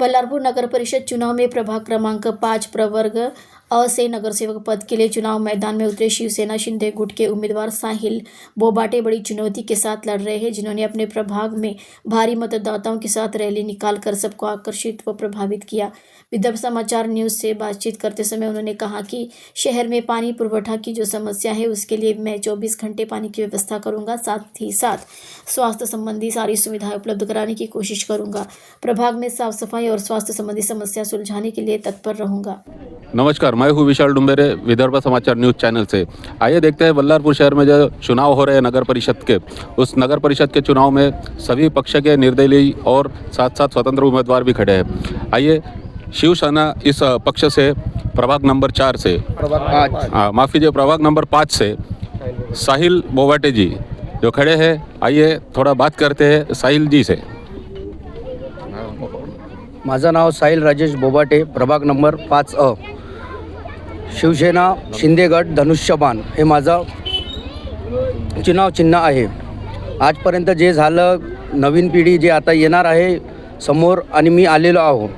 बल्लारपुर नगर परिषद चुनाव में प्रभाग क्रमांक 5 प्रवर्ग अ से नगर सेवक पद के लिए चुनाव मैदान में उतरे शिवसेना शिंदे गुट के उम्मीदवार साहिल बोबाटे बड़ी चुनौती के साथ लड़ रहे हैं, जिन्होंने अपने प्रभाग में भारी मतदाताओं के साथ रैली निकालकर सबको आकर्षित व प्रभावित किया। विदर्भ समाचार न्यूज से बातचीत करते समय उन्होंने कहा कि शहर में पानी पुरवठा की जो समस्या है उसके लिए मैं 24 घंटे पानी की व्यवस्था करूंगा, साथ ही साथ स्वास्थ्य संबंधी सारी सुविधाएं उपलब्ध कराने की कोशिश करूंगा। प्रभाग में साफ सफाई और स्वास्थ्य संबंधी समस्या सुलझाने के लिए तत्पर रहूंगा। नमस्कार, मैं हूँ विशाल डुम्बेरे विदर्भ समाचार न्यूज़ चैनल से। आइए देखते हैं बल्लारपुर शहर में जो चुनाव हो रहे हैं नगर परिषद के, उस नगर परिषद के चुनाव में सभी पक्ष के निर्दलीय और साथ साथ स्वतंत्र उम्मीदवार भी खड़े हैं। आइए शिवसेना इस पक्ष से प्रभाग नंबर 4 से प्रभाग नंबर 5 से साहिल बोबाटे जी जो खड़े हैं, आइए थोड़ा बात करते हैं साहिल जी से। माझं नाव साहिल राजेश बोबाटे, प्रभाग नंबर 5 शिवसेना शिंदे गट धनुष्यबाण हे माझं चुनाव चिन्ह आहे। आजपर्यंत जे झालं, नवीन पिढी जे आता येणार आहे समोर आणि मी आलेलो आहो।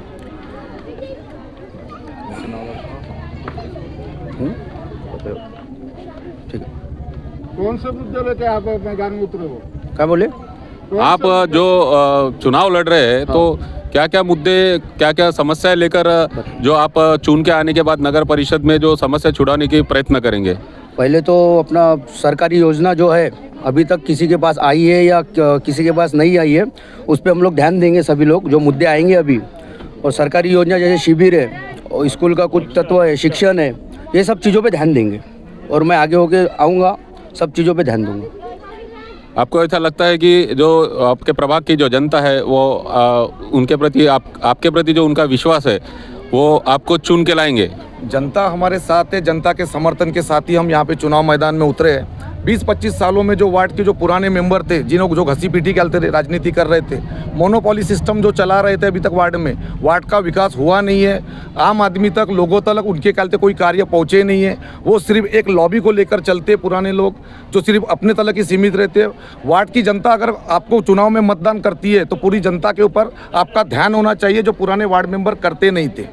ठीक है। कौन से मुद्दे लेके आप मैदान में उतरे हो? क्या बोले? आप जो चुनाव लड़ रहे हैं तो क्या क्या मुद्दे, क्या क्या समस्याएं लेकर जो आप चुन के आने के बाद नगर परिषद में जो समस्या छुड़ाने की प्रयत्न करेंगे? पहले तो अपना सरकारी योजना जो है अभी तक किसी के पास आई है या किसी के पास नहीं आई है, उस पर हम लोग ध्यान देंगे। सभी लोग जो मुद्दे आएंगे अभी, और सरकारी योजना जैसे शिविर है और स्कूल का कुछ तत्व है, शिक्षण है, ये सब चीज़ों पे ध्यान देंगे। और मैं आगे होके आऊँगा, सब चीज़ों पे ध्यान दूँगा। आपको ऐसा लगता है कि जो आपके प्रभाग की जो जनता है वो उनके प्रति आपके प्रति जो उनका विश्वास है वो आपको चुन के लाएंगे? जनता हमारे साथ है, जनता के समर्थन के साथ ही हम यहाँ पे चुनाव मैदान में उतरे हैं। 20-25 सालों में जो वार्ड के जो पुराने मेंबर थे, जिन्होंने जो घसी पीटी खेलते थे, राजनीति कर रहे थे, मोनोपॉली सिस्टम जो चला रहे थे अभी तक वार्ड में, वार्ड का विकास हुआ नहीं है। आम आदमी तक, लोगों तक उनके कहते कोई कार्य पहुँचे नहीं है। वो सिर्फ एक लॉबी को लेकर चलते, पुराने लोग जो सिर्फ अपने तलक ही सीमित रहते। वार्ड की जनता अगर आपको चुनाव में मतदान करती है तो पूरी जनता के ऊपर आपका ध्यान होना चाहिए, जो पुराने वार्ड मेंबर करते नहीं थे।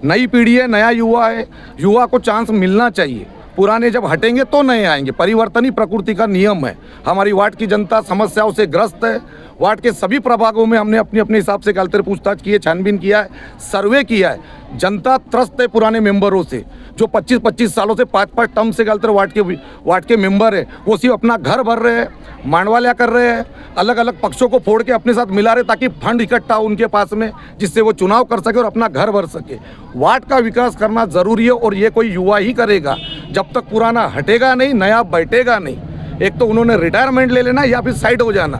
नई पीढ़ी है, नया युवा है, युवा को चांस मिलना चाहिए। पुराने जब हटेंगे तो नए आएंगे। परिवर्तन ही प्रकृति का नियम है। हमारी वार्ड की जनता समस्याओं से ग्रस्त है। वार्ड के सभी प्रभागों में हमने अपने अपने हिसाब से गलत पूछताछ की है, छानबीन किया है, सर्वे किया है। जनता त्रस्त है पुराने मेंबरों से, जो 25-25 सालों से 5-5 टर्म से गलत वार्ड के मेंबर है। वो सिर्फ अपना घर भर रहे हैं, मांडवालिया कर रहे हैं, अलग अलग पक्षों को फोड़ के अपने साथ मिला रहे ताकि फंड इकट्ठा हो उनके पास में, जिससे वो चुनाव कर सके और अपना घर भर सके। वार्ड का विकास करना ज़रूरी है और ये कोई युवा ही करेगा। जब तक पुराना हटेगा नहीं, नया बैठेगा नहीं। एक तो उन्होंने रिटायरमेंट ले लेना या फिर साइड हो जाना।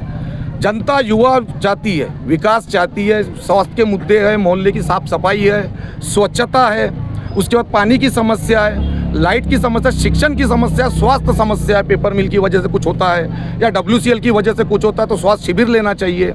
जनता युवा चाहती है, विकास चाहती है, स्वास्थ्य के मुद्दे हैं, मोहल्ले की साफ सफाई है, स्वच्छता है, उसके बाद पानी की समस्या है, लाइट की समस्या, शिक्षण की समस्या, स्वास्थ्य समस्या है। पेपर मिल की वजह से कुछ होता है या WCL की वजह से कुछ होता है तो स्वास्थ्य शिविर लेना चाहिए,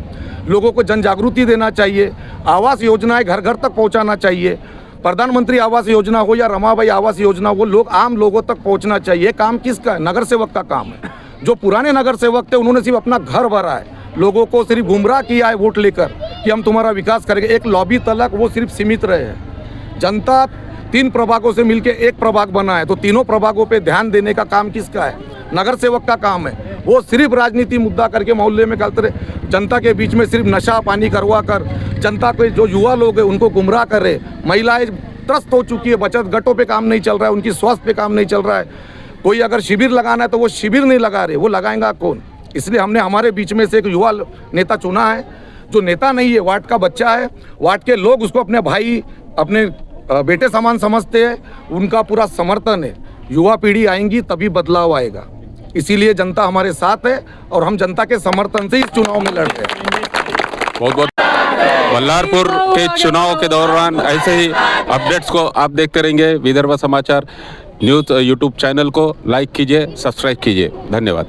लोगों को जन जागृति देना चाहिए, आवास योजनाएं घर घर तक पहुंचाना चाहिए। प्रधानमंत्री आवास योजना हो या रमाबाई आवास योजना हो, लोग आम लोगों तक पहुंचना चाहिए। काम किसका है? नगर सेवक का काम है। जो पुराने नगर सेवक थे उन्होंने सिर्फ अपना घर भरा है, लोगों को सिर्फ गुमराह किया है वोट लेकर कि हम तुम्हारा विकास करेंगे। एक लॉबी तलक वो सिर्फ सीमित रहे हैं। जनता 3 प्रभागों से मिलकर एक प्रभाग बना है, तो तीनों प्रभागों पे ध्यान देने का काम किसका है? नगर सेवक का काम है। वो सिर्फ राजनीति मुद्दा करके मोहल्ले में गलत रहे, जनता के बीच में सिर्फ नशा पानी करवा कर जनता के जो युवा लोग हैं उनको गुमराह कर रहे। महिलाएं त्रस्त हो चुकी है, बचत घटों पे काम नहीं चल रहा है, उनकी स्वास्थ्य पे काम नहीं चल रहा है। कोई अगर शिविर लगाना है तो वो शिविर नहीं लगा रहे, वो लगाएंगा कौन? इसलिए हमने हमारे बीच में से एक युवा नेता चुना है, जो नेता नहीं है, वार्ड का बच्चा है। वार्ड के लोग उसको अपने भाई, अपने बेटे समान समझते हैं, उनका पूरा समर्थन है। युवा पीढ़ी आएंगी तभी बदलाव आएगा। इसीलिए जनता हमारे साथ है और हम जनता के समर्थन से इस चुनाव में लड़ रहे हैं। बहुत बहुत बल्लारपुर के चुनाव के दौरान ऐसे ही अपडेट्स को आप देखते रहेंगे। विदर्भ समाचार न्यूज़ यूट्यूब चैनल को लाइक कीजिए, सब्सक्राइब कीजिए। धन्यवाद।